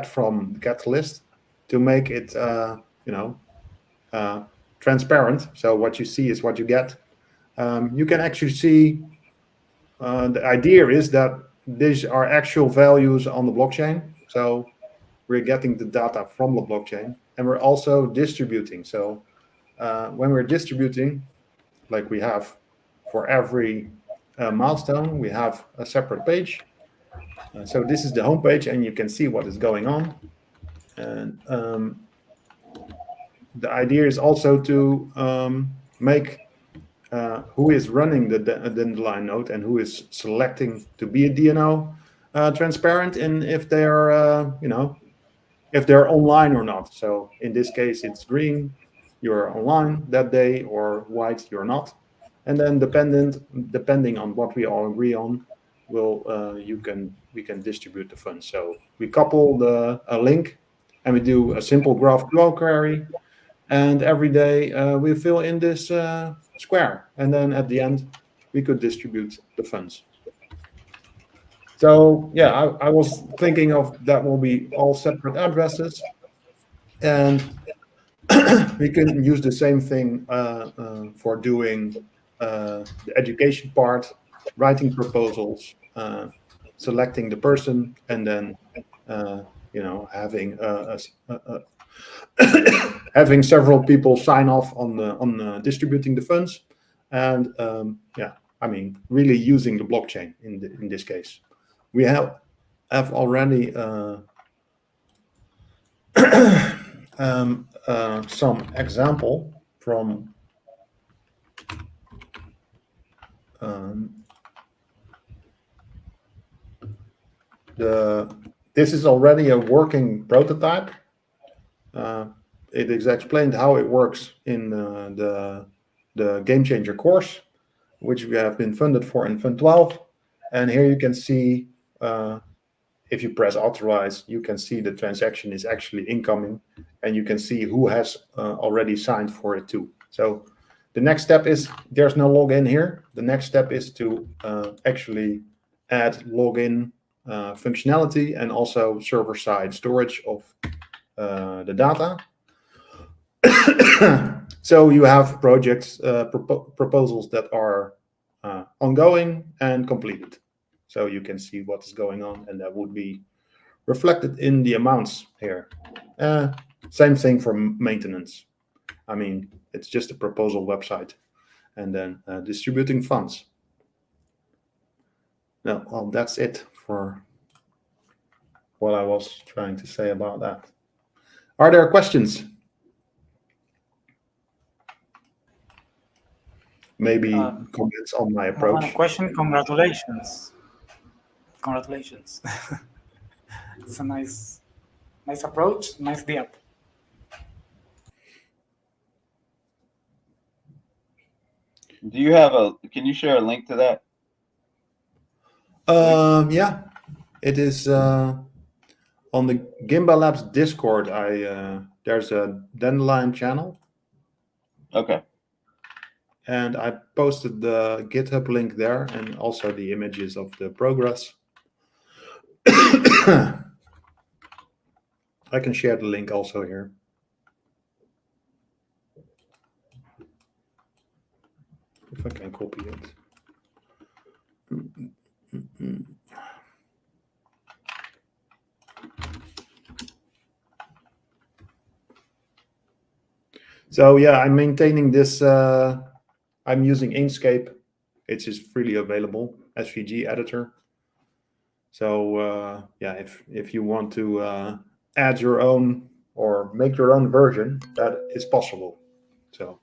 from get list to make it, transparent. So what you see is what you get. You can actually see, the idea is that these are actual values on the blockchain. So we're getting the data from the blockchain, and we're also distributing. So when we're distributing, like we have for every milestone, we have a separate page. So this is the home page, and you can see what is going on. And the idea is also to make who is running the Dandelion node and who is selecting to be a DNO transparent, and if they're if they're online or not. So in this case, it's green, you're online that day, or white, you're not. And then depending on what we all agree on, we can distribute the funds. So we couple a link, and we do a simple GraphQL query, and every day we fill in this square, and then at the end we could distribute the funds. So yeah, I was thinking of that will be all separate addresses, and we can use the same thing for doing the education part, writing proposals, selecting the person, and then having having several people sign off on distributing the funds, and really using the blockchain in this case. We have already some example from this is already a working prototype. It is explained how it works in the Game Changer course, which we have been funded for in Fund 12. And here you can see, if you press authorize, you can see the transaction is actually incoming, and you can see who has already signed for it too. So the next step is, there's no login here. The next step is to actually add login functionality and also server-side storage of the data. So you have projects, proposals that are ongoing and completed. So you can see what is going on, and that would be reflected in the amounts here. Same thing for maintenance. I mean, it's just a proposal website, and then distributing funds. No, well, that's it for what I was trying to say about that. Are there questions? Maybe comments on my approach? One question. Congratulations. Congratulations. It's a nice approach, nice depth. Do you have can you share a link to that? Yeah, it is on the Gimba Labs Discord. There's a Dandelion channel. Okay. And I posted the GitHub link there, and also the images of the progress. I can share the link also here. If I can copy it. So yeah, I'm maintaining this. I'm using Inkscape. It is freely available SVG editor. So yeah, if you want to add your own or make your own version, that is possible. So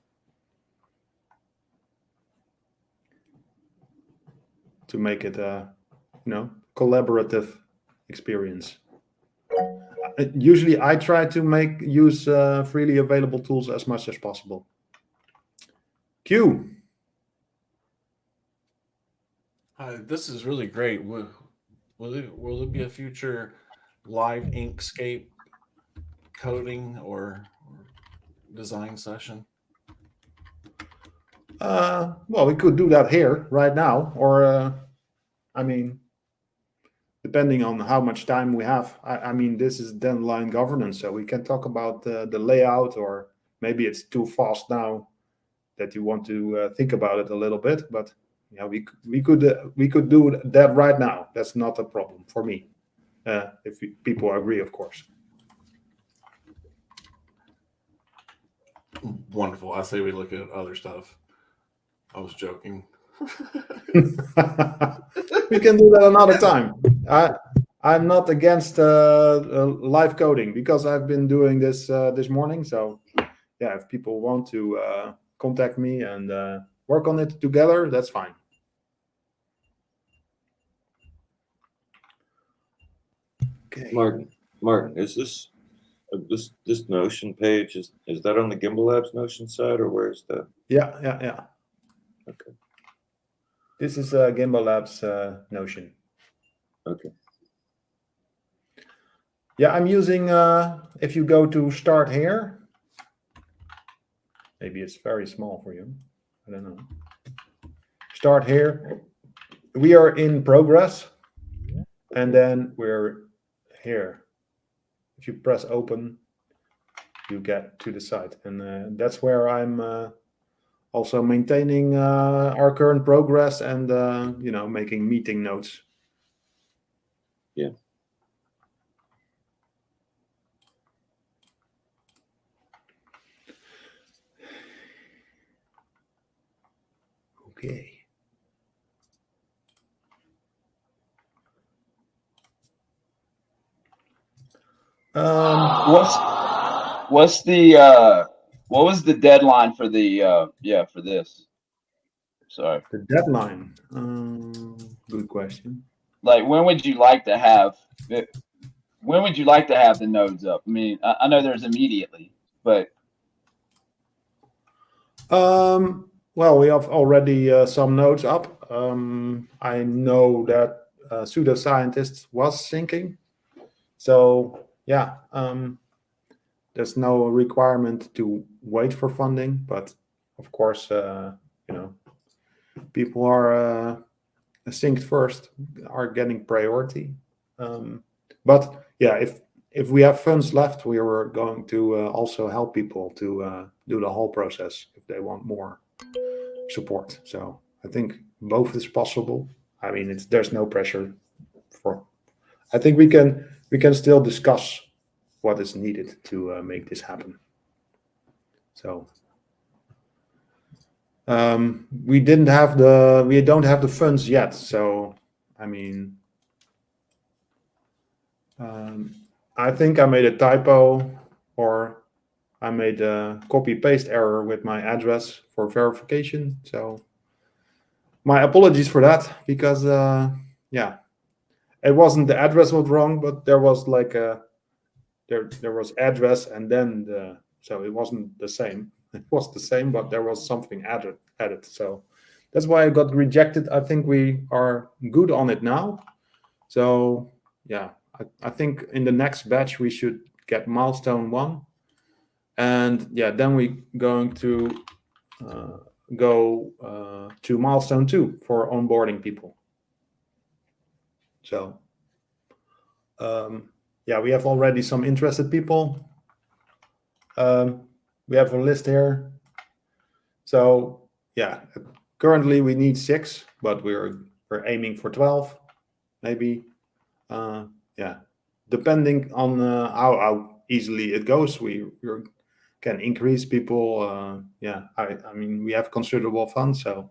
to make it a collaborative experience. Usually I try to use freely available tools as much as possible. Q. This is really great. Will there be a future live Inkscape coding or design session? Well, we could do that here right now, or I mean, depending on how much time we have. I mean, this is Dandelion governance, so we can talk about the layout, or maybe it's too fast now that you want to think about it a little bit. But yeah, we could do that right now. That's not a problem for me, if people agree, of course. Wonderful. I say we look at other stuff. I was joking. We can do that another time. I'm not against live coding, because I've been doing this this morning. So yeah, if people want to contact me and work on it together, that's fine. Okay. Martin, is this Notion page, is that on the Gimbal Labs Notion side, or where's that? Yeah. Okay. This is Gimbal Labs Notion. Okay. Yeah, I'm using, if you go to start here, maybe it's very small for you. I don't know. Start here. We are in progress. And then we're here. If you press open, you get to the site. And that's where I'm also maintaining our current progress and, making meeting notes. Yeah. Okay. What's the what was the deadline for the for this? Sorry. The deadline. Good question. Like, when would you like to have it? When would you like to have the nodes up? I mean, I know there's immediately, but well, we have already some nodes up. I know that pseudoscientist was thinking. So yeah, there's no requirement to wait for funding, but of course, people are synced first, are getting priority. But yeah, if we have funds left, we were going to also help people to do the whole process if they want more support. So I think both is possible. I mean, there's no pressure for. I think we can still discuss what is needed to make this happen. So we don't have the funds yet. So I mean, I think I made a typo, or I made a copy paste error with my address for verification. So my apologies for that, because yeah, it wasn't the address was wrong, but there was like there was address and then so it wasn't the same. It was the same, but there was something added. So that's why I got rejected. I think we are good on it now. So yeah, I think in the next batch we should get milestone 1, and yeah, then we going to go to milestone 2 for onboarding people. So yeah, we have already some interested people. We have a list here. So yeah, currently we need 6, but we're aiming for 12, maybe. Yeah, depending on how easily it goes, we can increase people. Yeah, I mean, we have considerable funds, so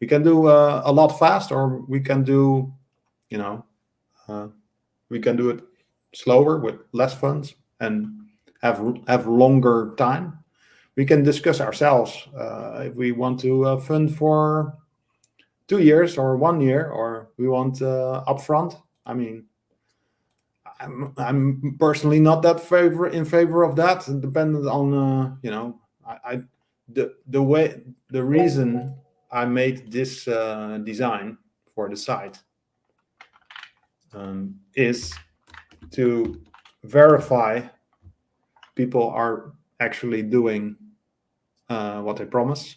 we can do a lot fast, or we can do, we can do it slower with less funds and have longer time. We can discuss ourselves if we want to fund for 2 years or 1 year, or we want upfront. I mean, I'm personally not that in favor of that. Dependent on the reason I made this design for the site is to verify people are actually doing what they promise,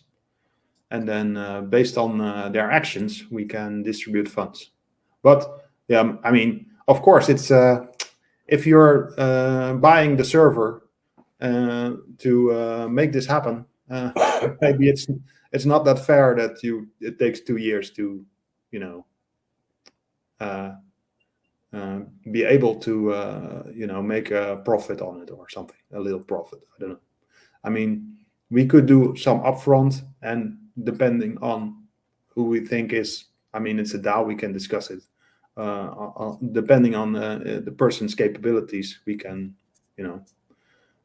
and then based on their actions, we can distribute funds. But Yeah, I mean, of course, it's if you're buying the server to make this happen, maybe it's not that fair that it takes 2 years to, you know, uh, be able to make a profit on it or something, a little profit. I don't know. I mean, we could do some upfront, and depending on who we think is, I mean, it's a DAO, we can discuss it. Depending on the person's capabilities, we can,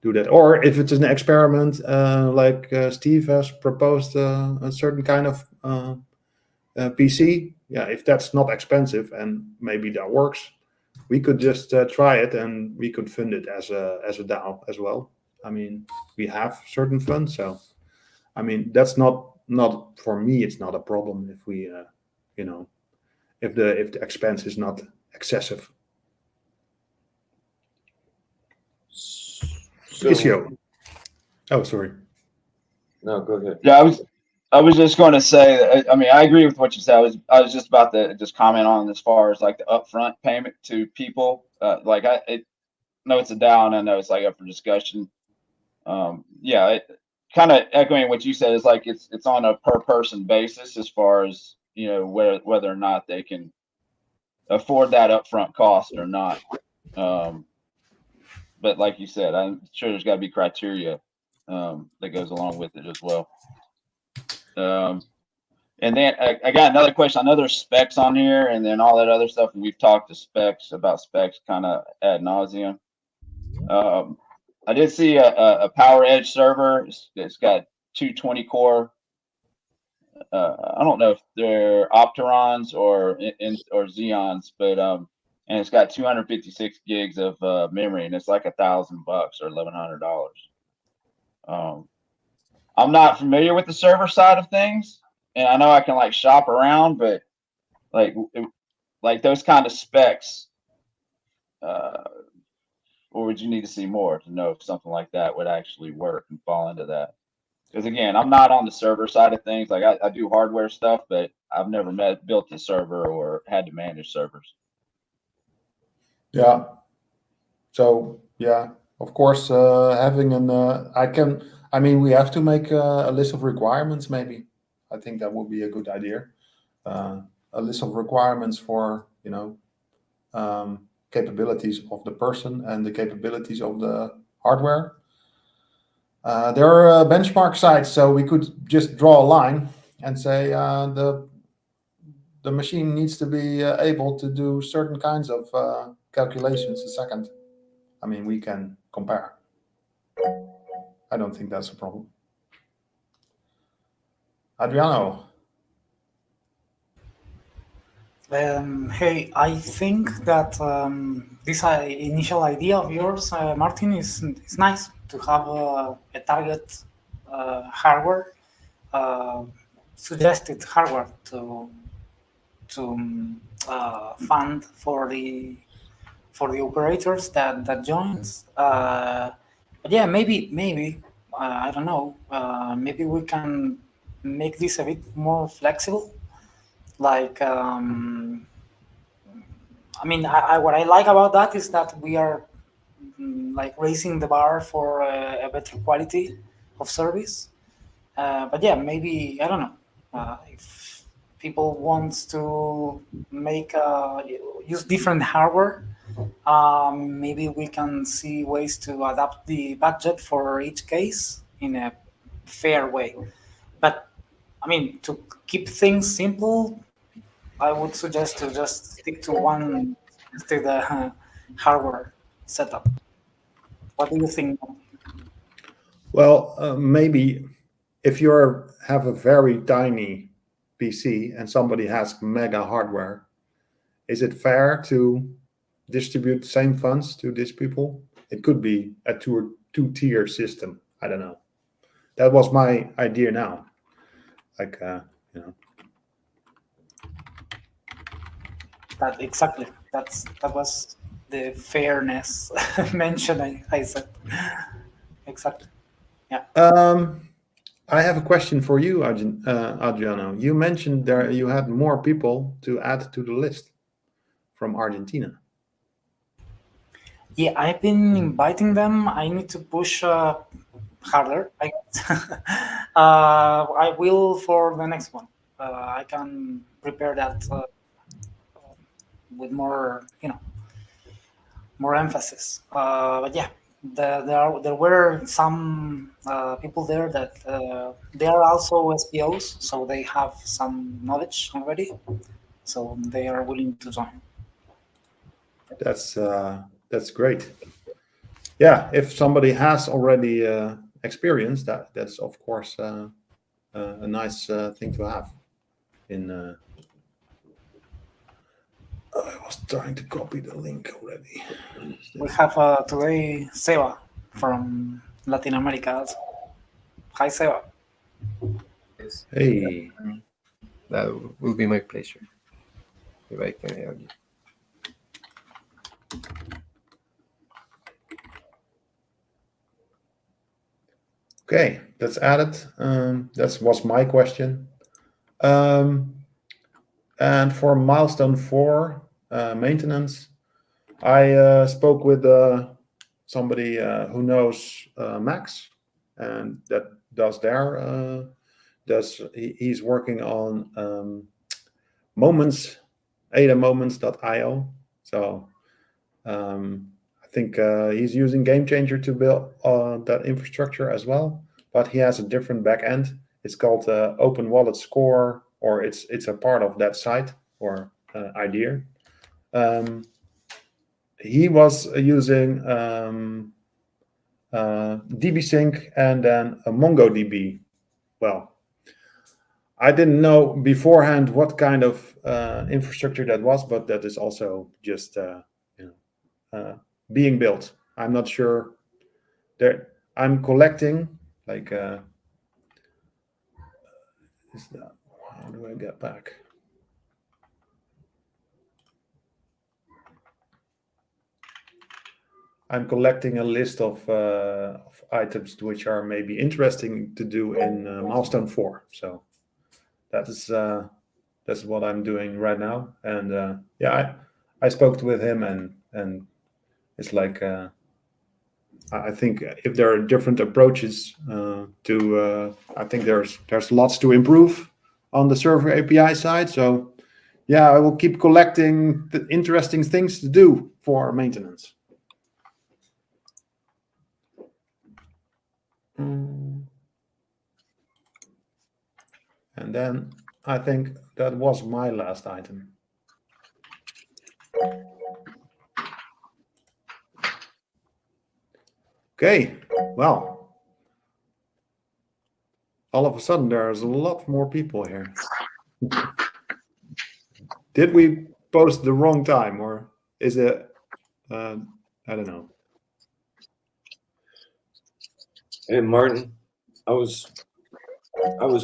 do that. Or if it's an experiment, like Steve has proposed, a certain kind of PC. Yeah, if that's not expensive and maybe that works, we could just try it, and we could fund it as a DAO as well. I mean, we have certain funds, so I mean that's not for me. It's not a problem if we, if the expense is not excessive. So, Issue. Oh, sorry. no, go ahead. Yeah, I was just going to say, I mean, I agree with what you said. I was just about to just comment on as far as like the upfront payment to people. Like I know it's a DAO, and I know it's like up for discussion. Yeah, it kind of echoing what you said is like it's on a per person basis as far as whether or not they can afford that upfront cost or not. But like you said, I'm sure there's got to be criteria that goes along with it as well. And then I got another question. I know there's specs on here, and then all that other stuff. And we've talked about specs kind of ad nauseum. I did see a Power Edge server. It's got 220 core. I don't know if they're Opterons or Xeons, but and it's got 256 gigs of memory, and it's like $1,000 or $1,100. I'm not familiar with the server side of things, and I know I can like shop around, but like those kind of specs, or would you need to see more to know if something like that would actually work and fall into that? Because again, I'm not on the server side of things. Like I do hardware stuff, but I've never built a server or had to manage servers. Yeah. So yeah, of course, having I mean, we have to make a list of requirements. Maybe I think that would be a good idea. A list of requirements for capabilities of the person and the capabilities of the hardware. There are benchmark sites, so we could just draw a line and say the machine needs to be able to do certain kinds of calculations a second. I mean, we can compare. I don't think that's a problem. Adriano. Hey, I think that this initial idea of yours, Martin, is nice to have a target hardware, suggested hardware to fund for the operators that joins. But yeah, maybe I don't know. Maybe we can make this a bit more flexible. Like, I mean, what I like about that is that we are like raising the bar for a better quality of service. But yeah, maybe I don't know if people wants to make use different hardware. Maybe we can see ways to adapt the budget for each case in a fair way. But I mean, to keep things simple, I would suggest to just stick to one to the hardware setup. What do you think? Well, maybe if you have a very tiny PC and somebody has mega hardware, is it fair to distribute the same funds to these people? It could be a two-tier system. I don't know. That was my idea now. Like, That exactly. That was the fairness mention I said. Exactly. Yeah. I have a question for you, Adriano. You mentioned there you had more people to add to the list from Argentina. Yeah, I've been inviting them. I need to push harder, I guess. I will for the next one. I can prepare that with more, more emphasis. But yeah, there were some people there that they are also SPOs, so they have some knowledge already, so they are willing to join. That's great. Yeah, if somebody has already experience, that's of course a nice thing to have. I was trying to copy the link already. We have today Seba from Latin America also. Hi, Seba. Hey, That will be my pleasure. If I can help you. okay, that's added. That was my question. And for milestone 4 maintenance, I spoke with somebody who knows Max, and that does he's working on moments, AdaMoments.io. So I think he's using GameChanger to build that infrastructure as well, but he has a different backend. It's called Open Wallet Score, or it's a part of that site or idea. He was using DBSync and then a MongoDB. Well, I didn't know beforehand what kind of infrastructure that was, but that is also just being built. I'm not sure. I'm collecting like. How do I get back? I'm collecting a list of items which are maybe interesting to do in milestone 4. So that's what I'm doing right now. And I spoke with him, and it's like I think if there are different approaches I think there's lots to improve on the server API side. So yeah, I will keep collecting the interesting things to do for maintenance. And then I think that was my last item. Okay, well, all of a sudden there's a lot more people here. Did we post the wrong time, or is it, I don't know. Hey, Martin, I was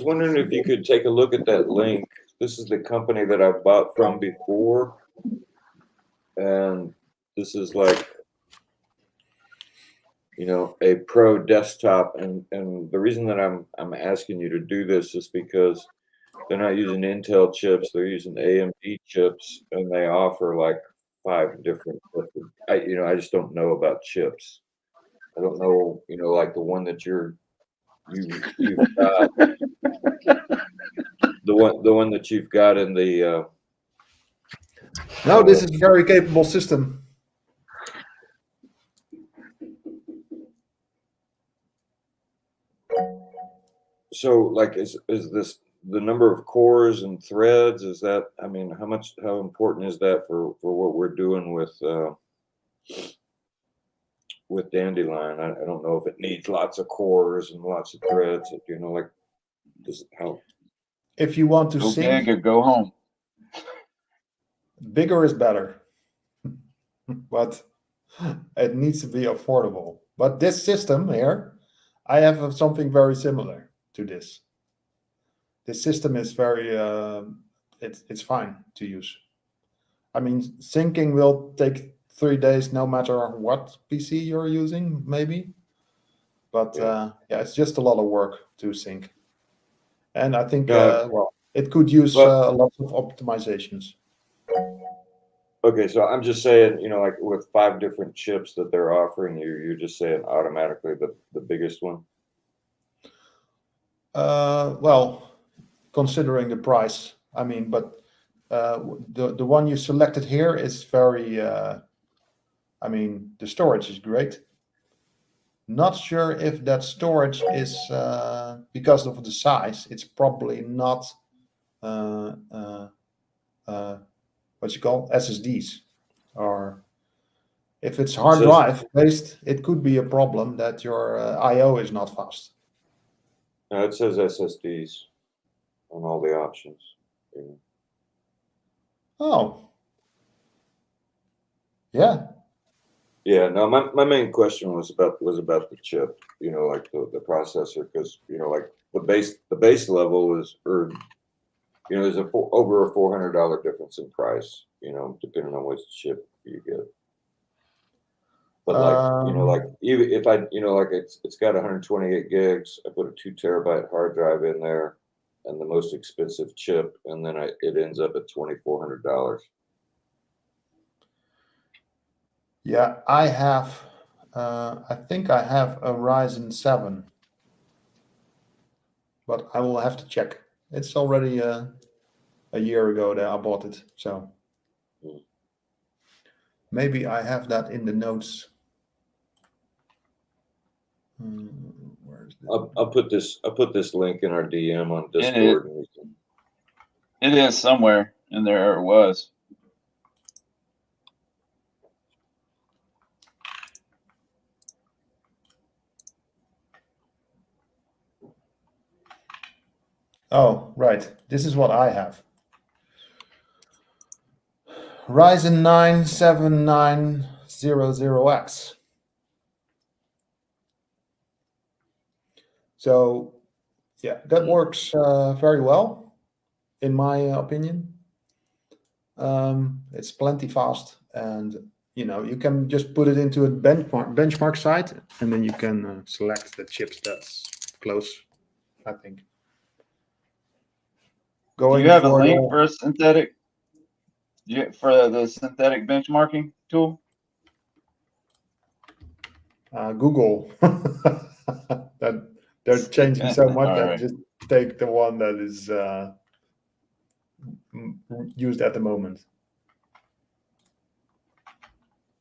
wondering if you could take a look at that link. This is the company that I bought from before, and this is like, a pro desktop. And the reason that I'm asking you to do this is because they're not using Intel chips; they're using AMD chips, and they offer like 5 different. I just don't know about chips. I don't know, like the one that you've got, the one that you've got in the. No, this is a very capable system. So, like, is this the number of cores and threads? Is that, how important is that for what we're doing with Dandelion? I don't know if it needs lots of cores and lots of threads. Like, does it help? If you want to Go sync, big or go home. bigger is better, but it needs to be affordable. But this system here, I have something very similar to this. This system is very, it's fine to use. I mean, syncing will take 3 days no matter what PC you're using, maybe. But it's just a lot of work to sync. And I think, it could use lots of optimizations. Okay, so I'm just saying, like with 5 different chips that they're offering you, you're just saying automatically the biggest one. Well, considering the price, I mean, but the one you selected here is very. I mean, the storage is great. Not sure if that storage is because of the size. It's probably not uh, uh, what you call SSDs, or if it's It hard says drive based, it could be a problem that your I/O is not fast. no, it says SSDs on all the options. Yeah. Oh, yeah. Yeah, no, my main question was about the chip, like the processor, because like the base level is, or there's over a $400 difference in price, depending on which chip you get. But like even if I, like it's got 128 gigs, I put a 2 terabyte hard drive in there, and the most expensive chip, and then it ends up at $2,400. Yeah, I have. I think I have a Ryzen 7, but I will have to check. It's already a year ago that I bought it, so Hmm. maybe I have that in the notes. Where's the... I'll put this link in our DM on It is, Discord, and we can. it is somewhere in there, or it was. Oh, right. This is what I have. Ryzen 9 7900X. So, yeah, that works very well, in my opinion. It's plenty fast, and you can just put it into a benchmark site, and then you can select the chips that's close, I think. Do Going you have a for link for a synthetic? For the synthetic benchmarking tool? Google. That they're changing so much All that right. just take the one that is used at the moment.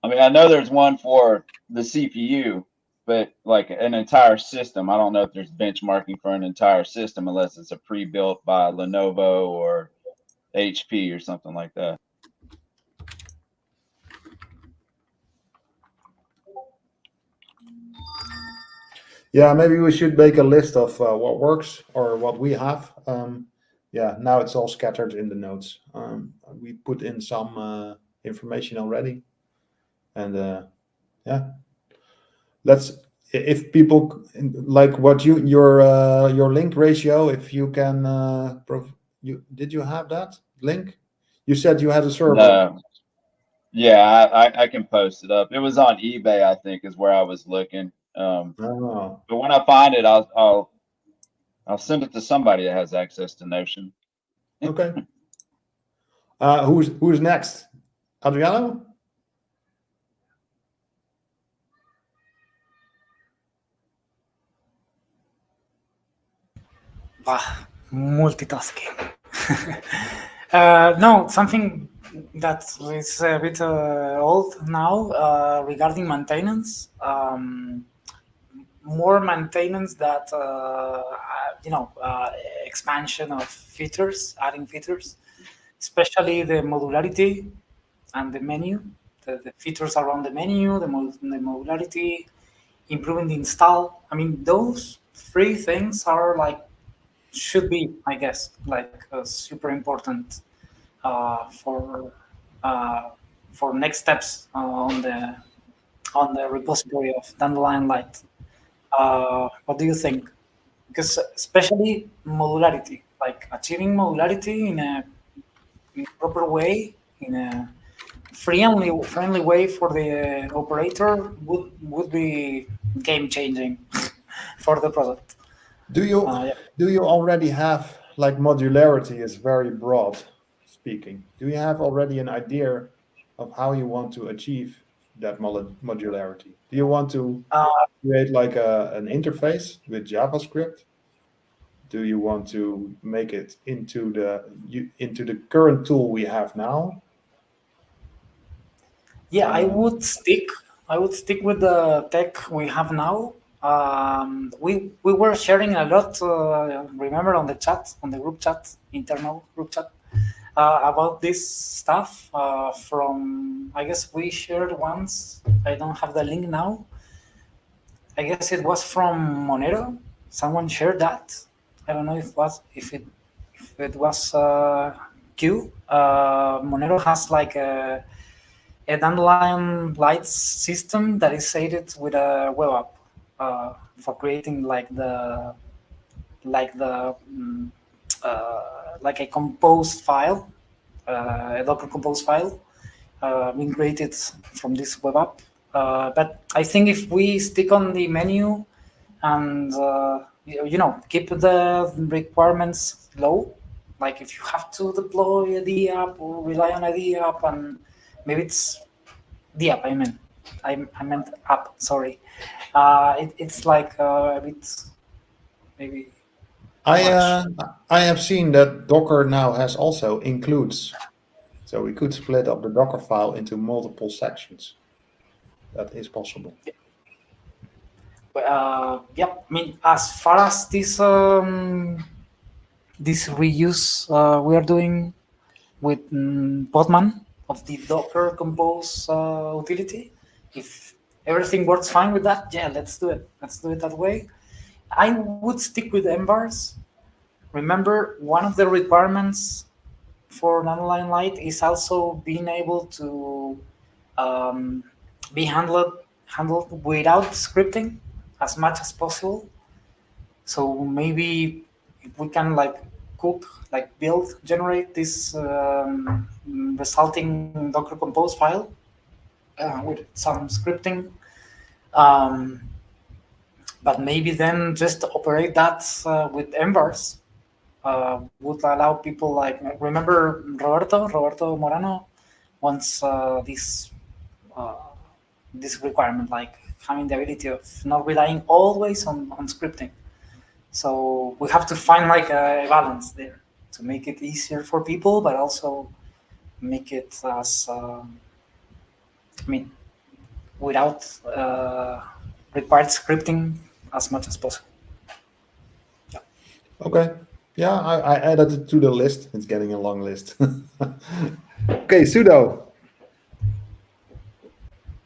I mean, I know there's one for the CPU, but like an entire system, I don't know if there's benchmarking for an entire system unless it's a pre-built by Lenovo or HP or something like that. Yeah, maybe we should make a list of what works or what we have. Yeah, now it's all scattered in the notes. We put in some information already, and yeah, let's. If people like what your link ratio, if you can, did you have that link? You said you had a server. No. Yeah, I can post it up. It was on eBay, I think, is where I was looking. Oh, But when I find it, I'll send it to somebody that has access to Notion. okay. Who's next? Adriano? Multitasking. No, something that is a bit old now regarding maintenance. More maintenance that expansion of features, adding features, especially the modularity and the menu, the features around the menu, the modularity, improving the install. I mean, those three things are like should be, I guess, like super important for next steps on the repository of Dandelion Light. What do you think? Because especially modularity, like achieving modularity in a proper way, in a friendly way for the operator would be game changing for the product. Do you Yeah. do you already have, like, modularity is very broad speaking. Do you have already an idea of how you want to achieve that modularity? Do you want to Uh, create like an interface with JavaScript? Do you want to make it into the current tool we have now? yeah, Um, I would stick with the tech we have now. We were sharing a lot. Remember on the chat, on the group chat, internal group chat, about this stuff. From I guess we shared once. I don't have the link now. I guess it was from Monero. Someone shared that. I don't know if it was Q. Monero has like a Dandelion Lights system that is aided with a web app for creating like the like a composed file, a Docker compose file being created from this web app. But I think if we stick on the menu and keep the requirements low, like if you have to deploy the app or rely on the app, and maybe it's the app. I meant app. Sorry. It's like a bit maybe too I much. uh, I have seen that Docker now has also includes, so we could split up the Docker file into multiple sections. That is possible. But yeah, I mean, as far as this reuse we are doing with Postman of the Docker Compose utility, if everything works fine with that, yeah, let's do it. Let's do it that way. I would stick with MBars. Remember, one of the requirements for Dandelion Light is also being able to um, be handled without scripting as much as possible. So maybe if we can generate this resulting Docker Compose file with some scripting, um, but maybe then just operate that with MVARs would allow people like remember Roberto Morano wants uh, this requirement, like having the ability of not relying always on scripting. So we have to find like a balance there to make it easier for people, but also make it as I mean without required scripting as much as possible. Okay. Yeah, I added it to the list. It's getting a long list. Okay, sudo.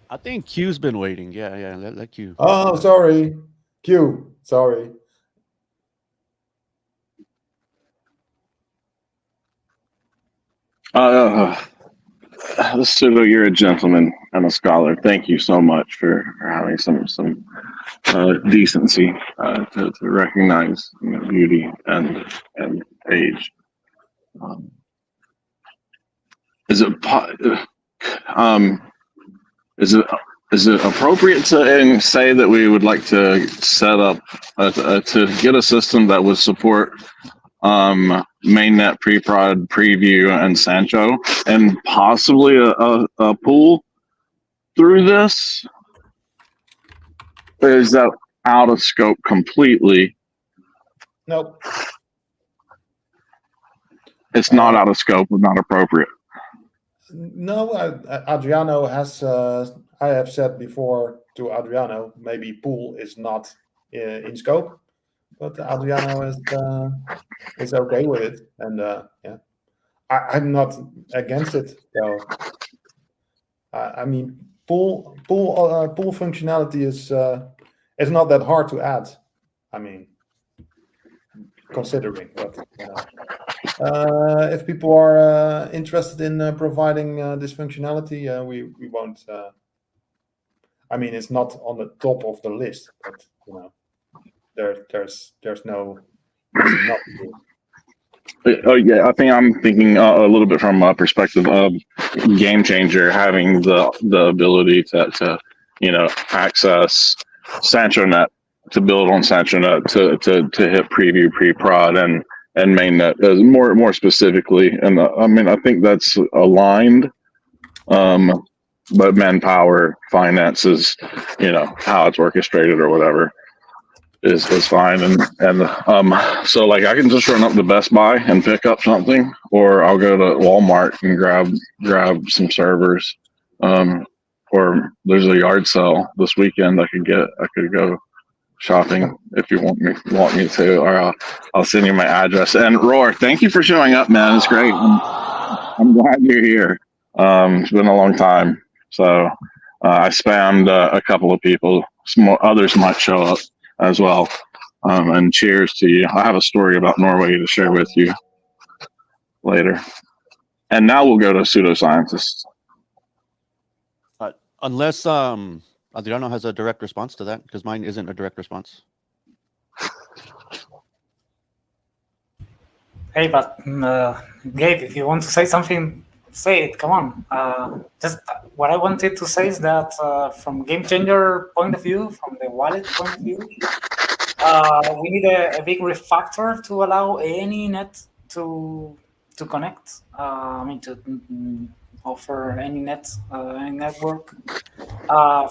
I think Q's been waiting. Yeah. Let Q. Oh, sorry. Q. Sorry. Sudo, you're a gentleman and a scholar. Thank you so much for having some decency to recognize beauty and age. Um, is it um, is it is it appropriate to say that we would like to set up to get a system that would support mainnet pre-prod preview and Sancho and possibly a pool through this? Or is that out of scope completely? Nope. It's not out of scope, but not appropriate. No, Adriano has. I have said before to Adriano, maybe pool is not in scope, but Adriano is okay with it, and yeah, I'm not against it. So I mean, pool functionality is not that hard to add. I mean, considering, but if people are interested in providing this functionality, we won't. I mean, it's not on the top of the list, but there's no reason not to do it. Oh yeah, I think I'm thinking a little bit from a perspective of GameChanger having the ability to access SanchoNet, to build on SanchoNet, to hit preview, pre-prod, and mainnet more specifically. And I mean, I think that's aligned But manpower, finances, how it's orchestrated or whatever is fine. And so like I can just run up to Best Buy and pick up something, or I'll go to Walmart and grab some servers. Or there's a yard sale this weekend. I could go shopping if you want me to, or I'll send you my address. And Roar, thank you for showing up, man. It's great. I'm glad you're here. It's been a long time, so I spammed a couple of people. Some others might show up as well. And cheers to you. I have a story about Norway to share with you later. And now we'll go to pseudoscientists. Unless Adriano has a direct response to that, because mine isn't a direct response. Hey, but Gabe, if you want to say something, say it. Come on. Just what I wanted to say is that from Game Changer point of view, from the wallet point of view, we need a big refactor to allow any net to connect. To offer any net, any network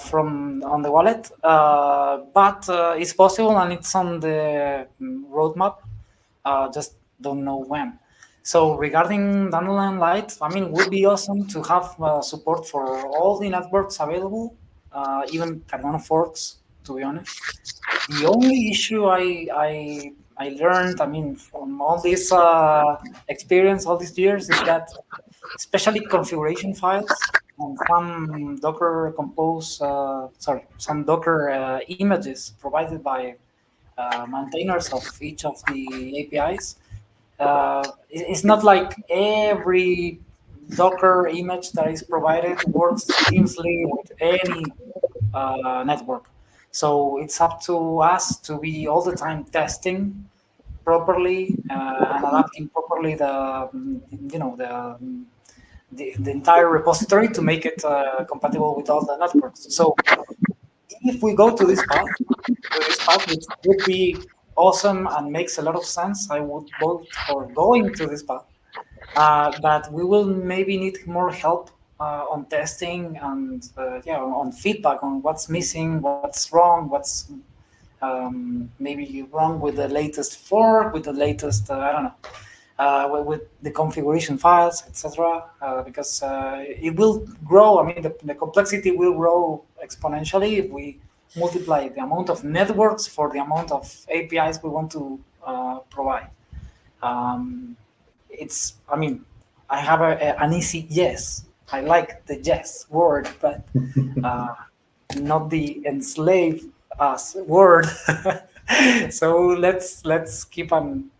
from on the wallet. But it's possible, and it's on the roadmap. Just don't know when. So regarding Dandelion Lite, it would be awesome to have support for all the networks available, even Cardano forks, to be honest. The only issue I learned, from all this experience, all these years, is that especially configuration files and some Docker some Docker images provided by maintainers of each of the APIs. It's not like every Docker image that is provided works seamlessly with any network. So it's up to us to be all the time testing properly and adapting properly the entire repository to make it compatible with all the networks. So if we go to this path, which would be awesome and makes a lot of sense, I would vote for going to this path. But we will maybe need more help on testing and on feedback on what's missing, what's wrong, what's maybe wrong with the latest fork, with the latest I don't know, with the configuration files, etc. Because it will grow. The complexity will grow exponentially if we multiply the amount of networks for the amount of APIs we want to provide. I have an easy yes. I like the yes word, but not the enslave us word. So let's keep some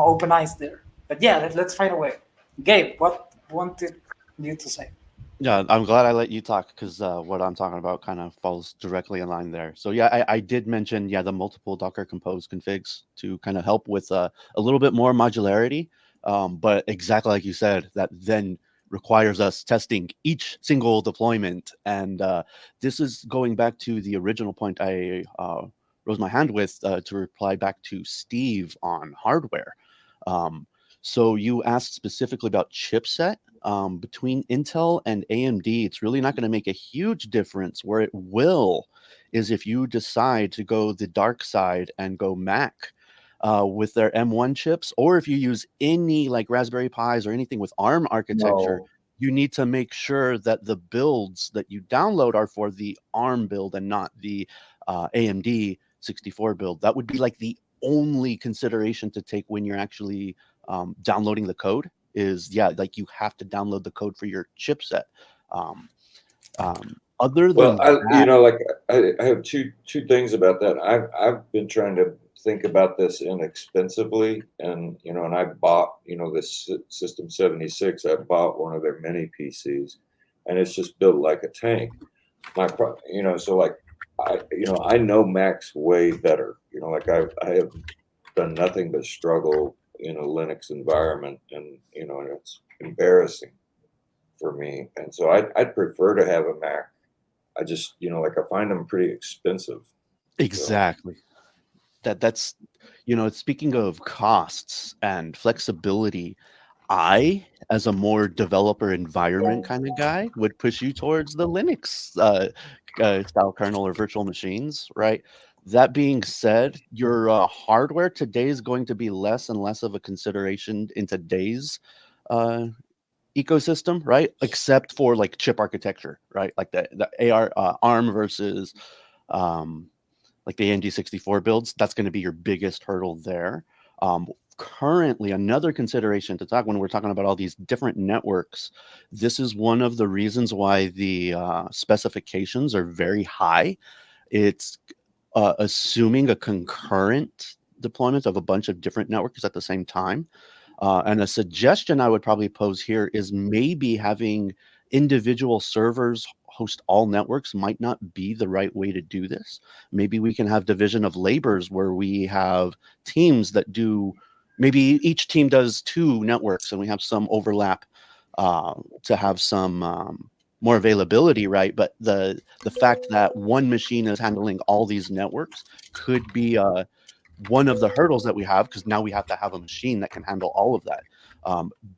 open eyes there. But yeah, let's find a way. Gabe, what wanted you to say? Yeah, I'm glad I let you talk, because what I'm talking about kind of falls directly in line there. So yeah, I did mention the multiple Docker Compose configs to kind of help with a little bit more modularity. But exactly like you said, that then requires us testing each single deployment. And this is going back to the original point I rose my hand with to reply back to Steve on hardware. So you asked specifically about chipset. Between Intel and AMD, it's really not going to make a huge difference. Where it will is if you decide to go the dark side and go Mac with their M1 chips, or if you use any like Raspberry Pis or anything with ARM architecture, you need to make sure that the builds that you download are for the ARM build and not the AMD 64 build. That would be like the only consideration to take when you're actually downloading the code. Is like you have to download the code for your chipset. Other than that, I have two things about that. I've been trying to think about this inexpensively, and I bought this System 76. I bought one of their mini PCs, and it's just built like a tank. I know Mac's way better. I have done nothing but struggle in a Linux environment, and and it's embarrassing for me. And so I'd prefer to have a Mac. I just I find them pretty expensive. Exactly. That's speaking of costs and flexibility, I, as a more developer environment kind of guy, would push you towards the Linux style kernel or virtual machines, right? That being said, your hardware today is going to be less and less of a consideration in today's ecosystem, right? Except for like chip architecture, right? Like the ARM versus like the AMD 64 builds. That's going to be your biggest hurdle there. Currently, another consideration to talk when we're talking about all these different networks, this is one of the reasons why the specifications are very high. It's assuming a concurrent deployment of a bunch of different networks at the same time. And a suggestion I would probably pose here is maybe having individual servers host all networks might not be the right way to do this. Maybe we can have division of labors where we have teams that do, maybe each team does 2 networks and we have some overlap to have some more availability, right? But the fact that one machine is handling all these networks could be one of the hurdles that we have, because now we have to have a machine that can handle all of that.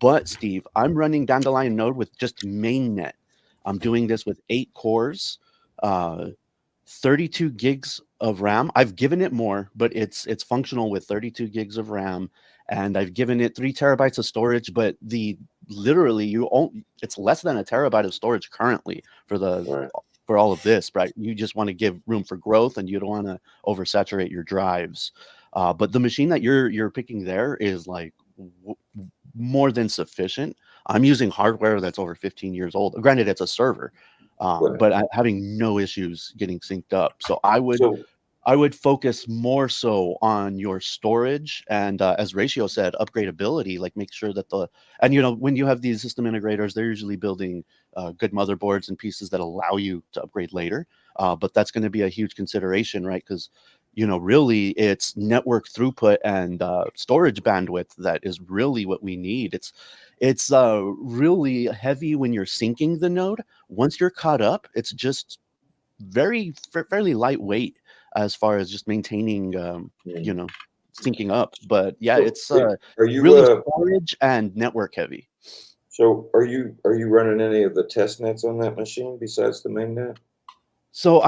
But Steve, I'm running Dandelion node with just mainnet. I'm doing this with 8 cores, 32 gigs of RAM. I've given it more, but it's functional with 32 gigs of RAM, and I've given it 3 terabytes of storage. But literally it's less than a terabyte of storage currently for for all of this, right? You just want to give room for growth, and you don't want to oversaturate your drives. But the machine that you're picking there is like more than sufficient. I'm using hardware that's over 15 years old. Granted, it's a server, but I'm having no issues getting synced up. So I would focus more so on your storage and, as Ratio said, upgradability. Like make sure that when you have these system integrators, they're usually building good motherboards and pieces that allow you to upgrade later. But that's going to be a huge consideration, right? Because really it's network throughput and storage bandwidth that is really what we need. It's really heavy when you're syncing the node. Once you're caught up, it's just fairly lightweight as far as just maintaining, syncing up. But yeah, it's are you really storage and network heavy. So are you running any of the test nets on that machine besides the mainnet? So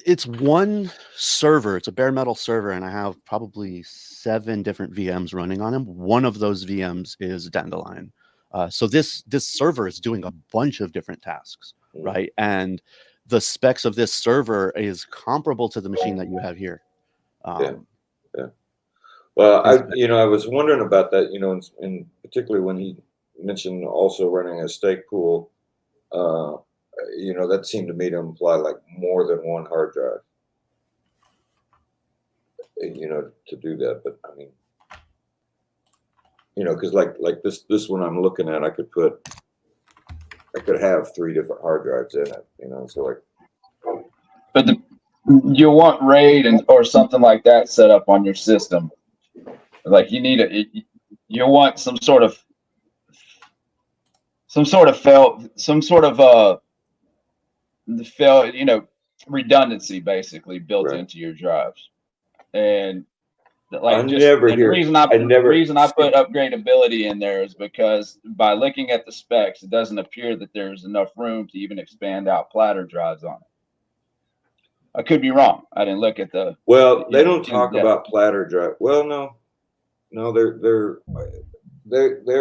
it's one server. It's a bare metal server, and I have probably 7 different VMs running on him. One of those VMs is Dandelion. So this server is doing a bunch of different tasks, right? And the specs of this server is comparable to the machine that you have here. Yeah. Well, I was wondering about that, and particularly when he mentioned also running a stake pool, that seemed to me to imply like more than one hard drive, to do that. But I mean, because like this one I'm looking at, I could have 3 different hard drives in it, so like. But you want RAID or something like that set up on your system. Like you want some sort of redundancy basically built into your drives. And the reason I put upgradability in there is because by looking at the specs, it doesn't appear that there's enough room to even expand out platter drives on it. I could be wrong. I didn't look at the. Well, they don't talk about platter drive. Well, no, they're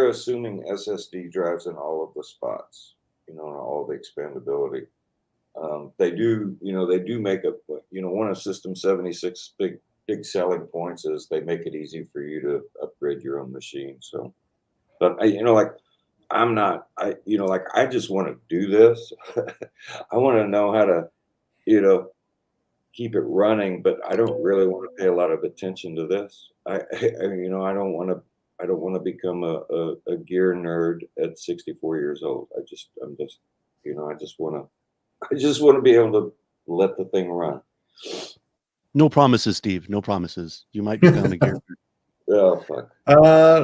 assuming SSD drives in all of the spots, all the expandability. They do make one of System 76 big selling points is they make it easy for you to upgrade your own machine. So, but I just want to do this. I want to know how to, keep it running, but I don't really want to pay a lot of attention to this. I don't want to become a gear nerd at 64 years old. I just want to be able to let the thing run. No promises, Steve. No promises. You might become a gear nerd. Oh, fuck.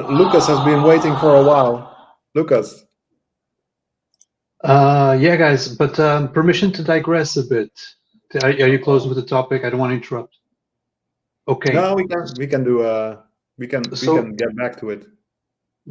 Lucas has been waiting for a while. Lucas. Yeah, guys, but permission to digress a bit. Are you closing with the topic? I don't want to interrupt. Okay. No, we can get back to it.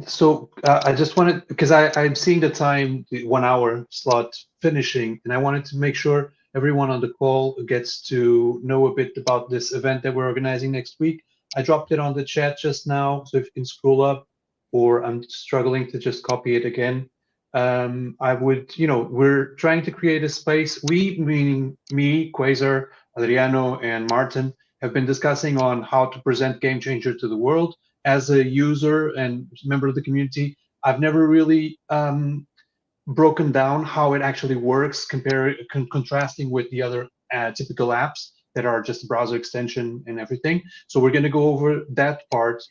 So I just wanted, because I'm seeing the time, the 1 hour slot finishing, and I wanted to make sure everyone on the call gets to know a bit about this event that we're organizing next week. I dropped it on the chat just now, so if you can scroll up, or I'm struggling to just copy it again. I would, we're trying to create a space. We, meaning me, Quasar, Adriano, and Martin, have been discussing on how to present Game Changer to the world. As a user and member of the community, I've never really broken down how it actually works, contrasting with the other typical apps that are just a browser extension and everything. So we're going to go over that part.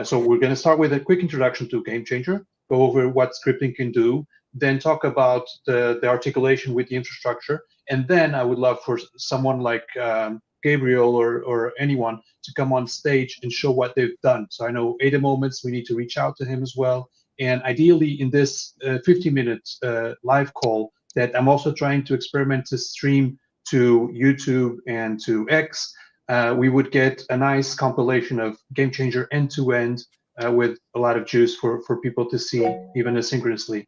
So we're going to start with a quick introduction to Game Changer, go over what scripting can do, then talk about the articulation with the infrastructure, and then I would love for someone like Gabriel or anyone to come on stage and show what they've done. So I know Ada Moments, we need to reach out to him as well. And ideally, in this 50-minute live call that I'm also trying to experiment to stream to YouTube and to X, we would get a nice compilation of Game Changer end to end with a lot of juice for people to see, even asynchronously.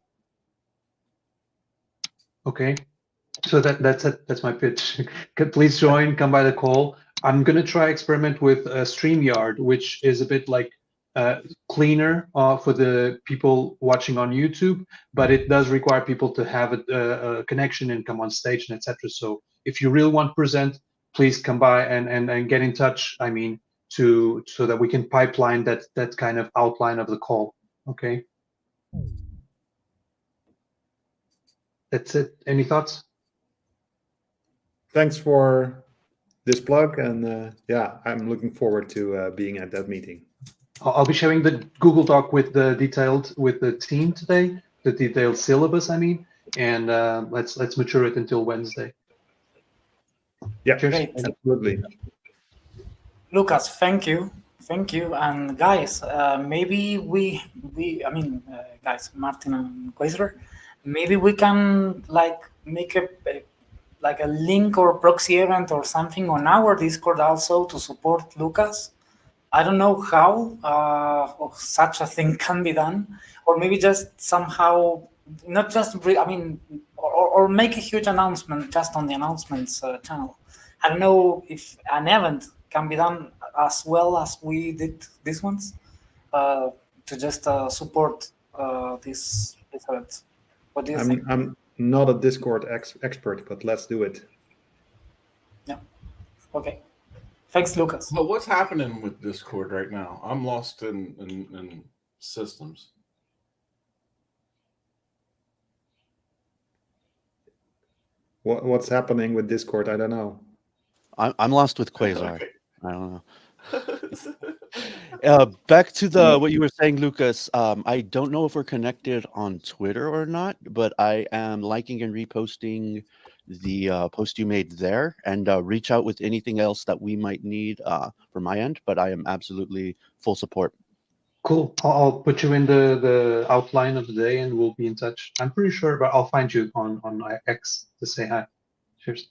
Okay, so that's it. That's my pitch. Please join. Come by the call. I'm gonna try experiment with StreamYard, which is a bit like cleaner for the people watching on YouTube, but it does require people to have a connection and come on stage and etc. So if you really want to present, please come by and get in touch. I mean, so that we can pipeline that kind of outline of the call. Okay. That's it. Any thoughts? Thanks for this plug, and yeah, I'm looking forward to being at that meeting. I'll be sharing the Google Doc with the team today, the detailed syllabus, I mean, and let's mature it until Wednesday. Yeah, Great. absolutely. Lucas, thank you, and guys, maybe guys, Martin and Quasar, maybe we can like make a link or proxy event or something on our Discord also to support Lucas. I don't know how such a thing can be done, or maybe just somehow not just or make a huge announcement just on the announcements channel. I don't know if an event can be done as well as we did these ones to just support these events. What do you think? I'm not a Discord expert, but let's do it. Yeah. Okay. Thanks, Lucas. But what's happening with Discord right now? I'm lost in systems. What's happening with Discord? I don't know. I'm lost with Quasar. Okay. I don't know. Back to what you were saying, Lucas. I don't know if we're connected on Twitter or not, but I am liking and reposting the post you made there, and reach out with anything else that we might need from my end. But I am absolutely full support. Cool. I'll put you in the outline of the day, and we'll be in touch. I'm pretty sure, but I'll find you on X to say hi. Cheers.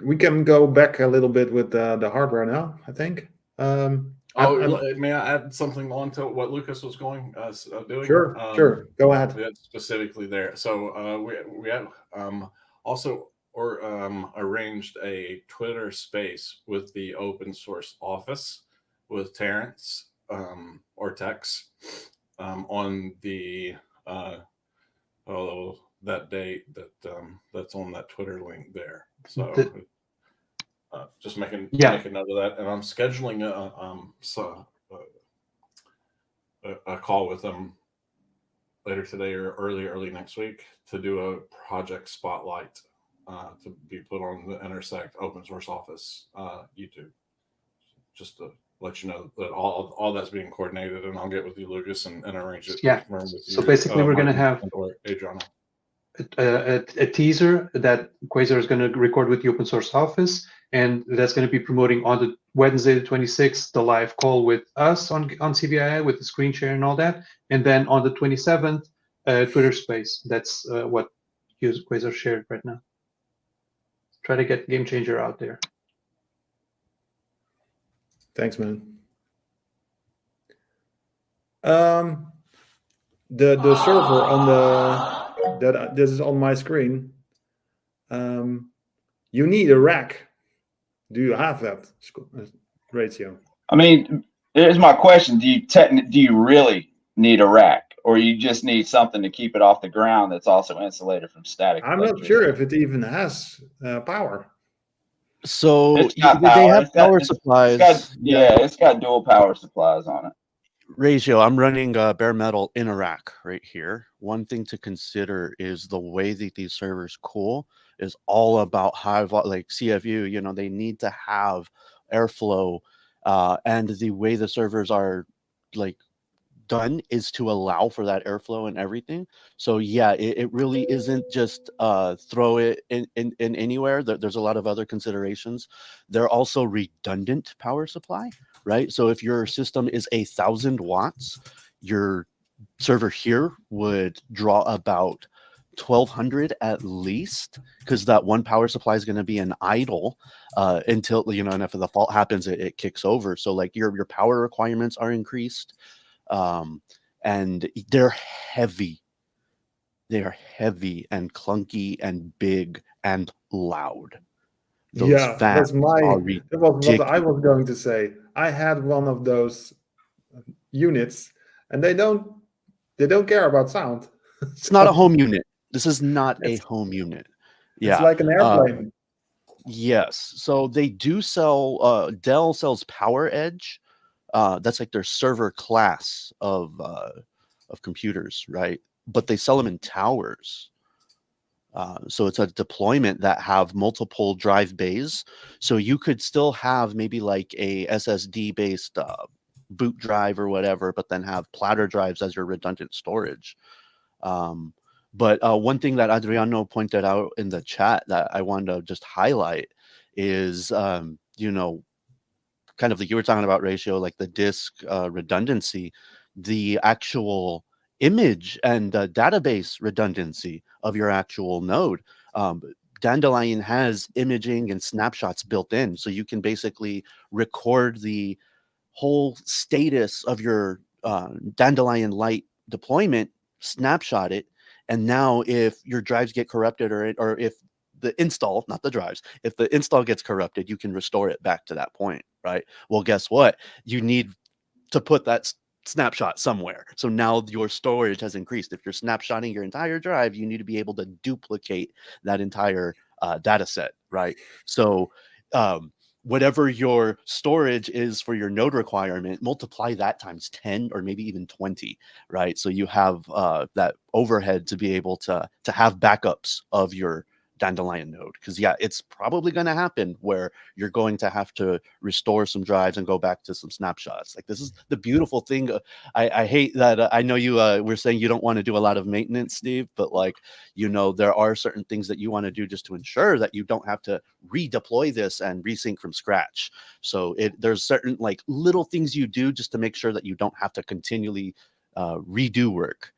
We can go back a little bit with the hardware now, I think. May I add something on to what Lucas was doing? Sure. Go ahead. Specifically there. So we have also arranged a Twitter space with the open source office with Terrence or Tex on the that date that's on that Twitter link there. So just make a note of that, and I'm scheduling a call with them later today or early next week to do a project spotlight to be put on the Intersect open source office YouTube. Just to let you know that all that's being coordinated, and I'll get with you, Lucas, and arrange it. Yeah. So basically, we're going to have Adriano. A teaser that Quasar is going to record with the open source office, and that's going to be promoting on the Wednesday the 26th the live call with us on CVI with the screen share and all that, and then on the 27th Twitter space. That's what Quasar shared right now. Try to get Game Changer out there. Thanks, man. Um, the server on this is on my screen. You need a rack. Do you have that ratio? I mean, here's my question: do you really need a rack, or you just need something to keep it off the ground that's also insulated from static I'm not electricity? sure if it even has power. So It's got they power. have power supplies. Yeah, it's got dual power supplies on it. Ratio, I'm running bare metal in a rack right here. One thing to consider is the way that these servers cool is all about like CFU, they need to have airflow, and the way the servers are like done is to allow for that airflow and everything. So yeah, it really isn't just throw it in anywhere. There's a lot of other considerations. They're also redundant power supply, right? So if your system is 1,000 watts, your server here would draw about 1,200 at least, because that one power supply is going to be an idle until, and if the fault happens, it kicks over. So like your power requirements are increased. And they're heavy. They are heavy and clunky and big and loud. Those Yeah, fans are that was what I ridiculous. was going to say. I had one of those units, and they don't care about sound. It's not a home unit. This is not a It's home unit. it's Yeah. like an airplane. Yes. So they do sell, Dell sells Power Edge. That's like their server class of computers, right? But they sell them in towers. So it's a deployment that have multiple drive bays. So you could still have maybe like a SSD based boot drive or whatever, but then have platter drives as your redundant storage. But one thing that Adriano pointed out in the chat that I wanted to just highlight is, kind of like you were talking about, Ratio, like the disk redundancy, the actual image and database redundancy of your actual node. Dandelion has imaging and snapshots built in, so you can basically record the whole status of your Dandelion Light deployment, snapshot it, and now if your drives get corrupted or if the install, not the drives, if the install gets corrupted, you can restore it back to that point, right? Well, guess what? You need to put that snapshot somewhere. So now your storage has increased. If you're snapshotting your entire drive, you need to be able to duplicate that entire data set, right? So whatever your storage is for your node requirement, multiply that times 10 or maybe even 20, right? So you have that overhead to be able to have backups of your Dandelion node. Because yeah, it's probably going to happen where you're going to have to restore some drives and go back to some snapshots. Like, this is the beautiful thing. I hate that. I know you were saying you don't want to do a lot of maintenance, Steve, but like, there are certain things that you want to do just to ensure that you don't have to redeploy this and resync from scratch. So there's certain like little things you do just to make sure that you don't have to continually redo work.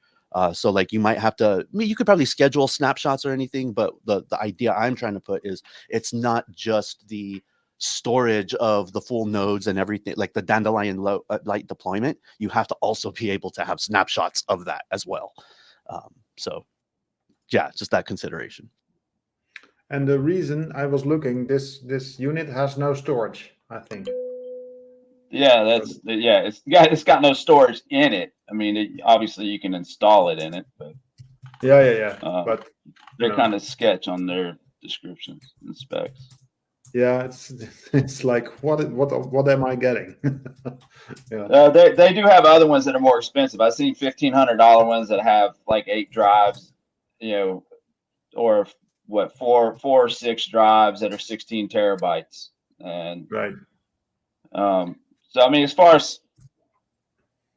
So like you might have to, I mean, you could probably schedule snapshots or anything, but the idea I'm trying to put is it's not just the storage of the full nodes and everything, like the Dandelion Light deployment. You have to also be able to have snapshots of that as well. So yeah, just that consideration. And the reason I was looking, this unit has no storage, I think. Yeah, it's got no storage in it. I mean, obviously you can install it in it, but Yeah. But they're kind of sketch on their descriptions and specs. yeah, it's like what am I getting? Yeah. They do have other ones that are more expensive. I've seen $1,500 ones that have like 8 drives, or what, four or 6 drives that are 16 terabytes, and Right. So I mean, as far as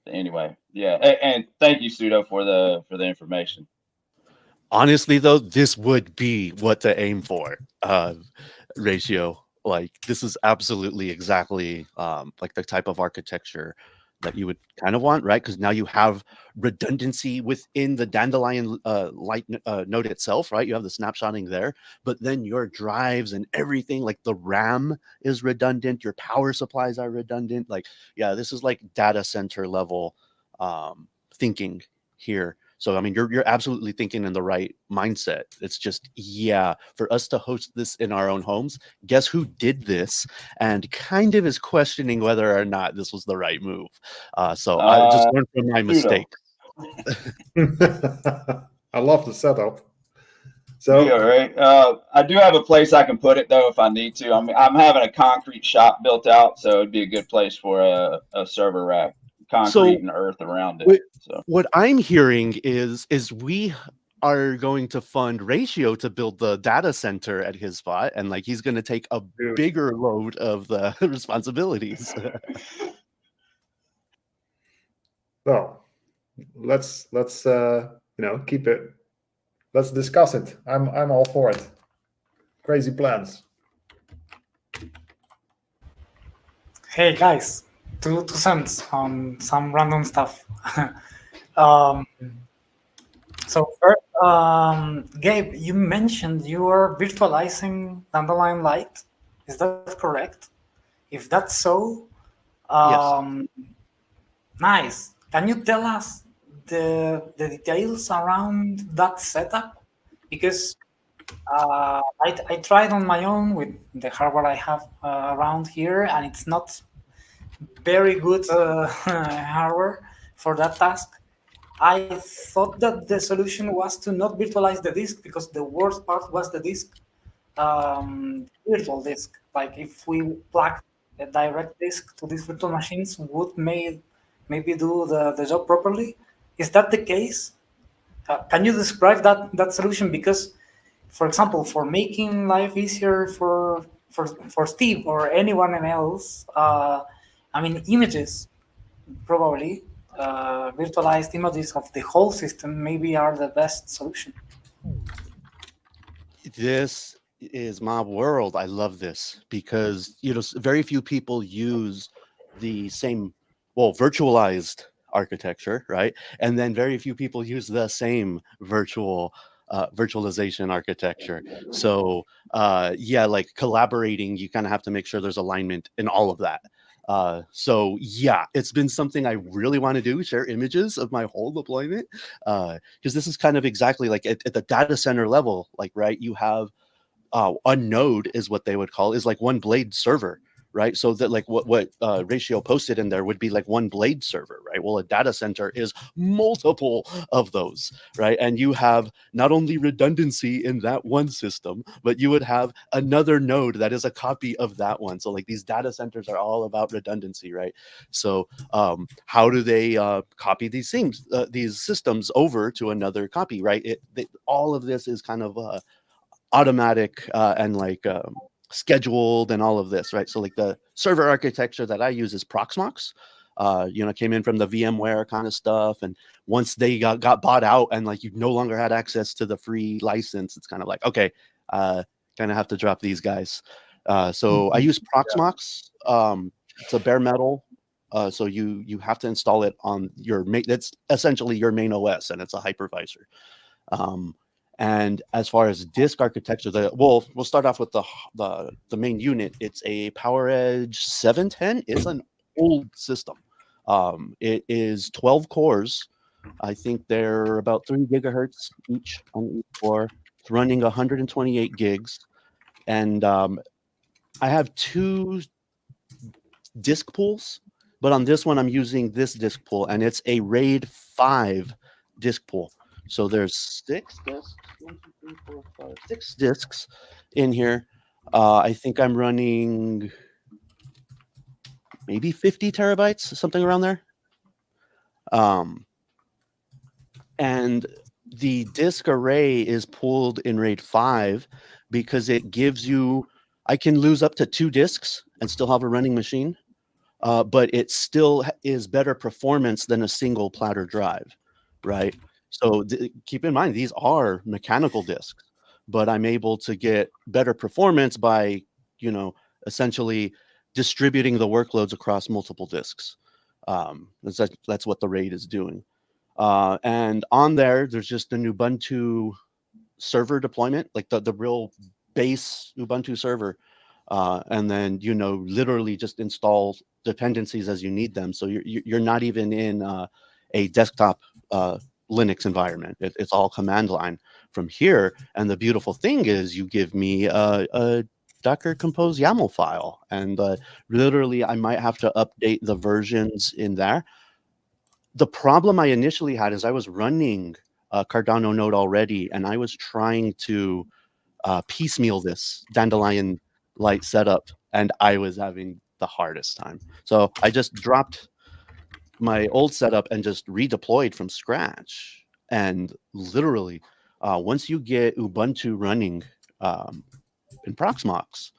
anyway, yeah, and thank you, Pseudo, for the information. Honestly, though, this would be what to aim for. Ratio, like this is absolutely exactly like the type of architecture that you would kind of want, right? Because now you have redundancy within the Dandelion Light node itself, right? You have the snapshotting there, but then your drives and everything, like the RAM is redundant, your power supplies are redundant. Like, yeah, this is like data center level thinking here. So I mean, you're absolutely thinking in the right mindset. It's just, yeah, for us to host this in our own homes, guess who did this and kind of is questioning whether or not this was the right move. So I just learned from my mistake. I love the setup. So So right. I do have a place I can put it though if I need to. I'm having a concrete shop built out, so it'd be a good place for a server rack, concrete and earth around it. So what I'm hearing is we are going to fund Ratio to build the data center at his spot, and like he's going to take a bigger load of the responsibilities. Well, let's keep it. Let's discuss it. I'm all for it. Crazy plans. Hey guys, two cents on some random stuff. um, so first, Gabe, you mentioned you are virtualizing Dandelion Lite. Is that correct? If that's so, Yes. nice. Can you tell us the details around that setup? Because I tried on my own with the hardware I have around here, and it's not very good hardware for that task. I thought that the solution was to not virtualize the disk because the worst part was the disk, virtual disk. Like if we plug a direct disk to these virtual machines, would maybe do the job properly. Is that the case? Can you describe that solution? Because, for example, for making life easier for Steve or anyone else, I mean, images probably virtualized images of the whole system maybe are the best solution. This is my world. I love this because very few people use the same, well, virtualized architecture, right? And then very few people use the same virtualization architecture. So yeah, like collaborating, you kind of have to make sure there's alignment in all of that. So yeah, it's been something I really want to do, share images of my whole deployment. Because this is kind of exactly like at the data center level, like, right, you have a node is what they would call is like one blade server, right? So that like what Ratio posted in there would be like one blade server, right? Well, a data center is multiple of those, right? And you have not only redundancy in that one system, but you would have another node that is a copy of that one. So like these data centers are all about redundancy, right? So how do they copy these things, these systems over to another copy, right? All of this is kind of automatic and like scheduled and all of this, right? So like the server architecture that I use is Proxmox. Came in from the VMware kind of stuff, and once they got bought out and like you no longer had access to the free license, it's kind of like, okay, kind of have to drop these guys. So I use Proxmox. It's a bare metal. So you have to install it on your main. That's essentially your main OS, and it's a hypervisor. And as far as disk architecture, we'll start off with the main unit. It's a PowerEdge 710. It's an old system. It is 12 cores. I think they're about 3 gigahertz each on each core. It's running 128 gigs, and I have 2 disk pools, but on this one I'm using this disk pool, and it's a RAID 5 disk pool. So there's 6 disks, 1, 2, 3, 4, 5, 6 disks in here. I think I'm running maybe 50 terabytes, something around there. And the disk array is pooled in RAID 5 because it gives you, I can lose up to 2 disks and still have a running machine, but it still is better performance than a single platter drive, right? So keep in mind, these are mechanical disks, but I'm able to get better performance by, essentially distributing the workloads across multiple disks. That's what the RAID is doing. And on there's just an Ubuntu server deployment, like the real base Ubuntu server. And then, literally just install dependencies as you need them. So you're not even in a desktop Linux environment. It's all command line from here. And the beautiful thing is you give me a Docker Compose YAML file, and literally I might have to update the versions in there. The problem I initially had is I was running Cardano node already, and I was trying to piecemeal this Dandelion light setup, and I was having the hardest time. So I just dropped my old setup and just redeployed from scratch. And literally, once you get Ubuntu running in Proxmox,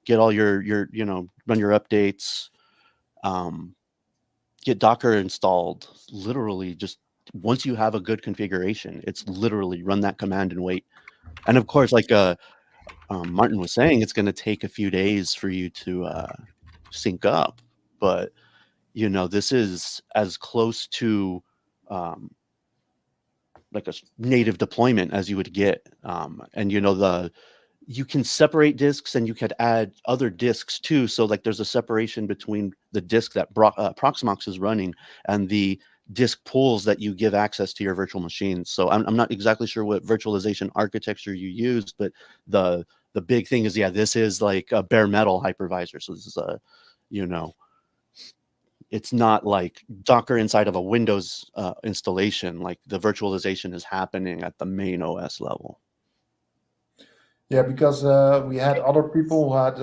get all your run your updates, get Docker installed. Literally, just once you have a good configuration, it's literally run that command and wait. And of course, like Martin was saying, it's going to take a few days for you to sync up, but this is as close to like a native deployment as you would get. And you can separate disks and you could add other disks too. So like there's a separation between the disk that Proxmox is running and the disk pools that you give access to your virtual machines. So I'm not exactly sure what virtualization architecture you use, but the big thing is, this is like a bare metal hypervisor. So this is it's not like Docker inside of a Windows installation. Like the virtualization is happening at the main OS level. Yeah, because we had other people who had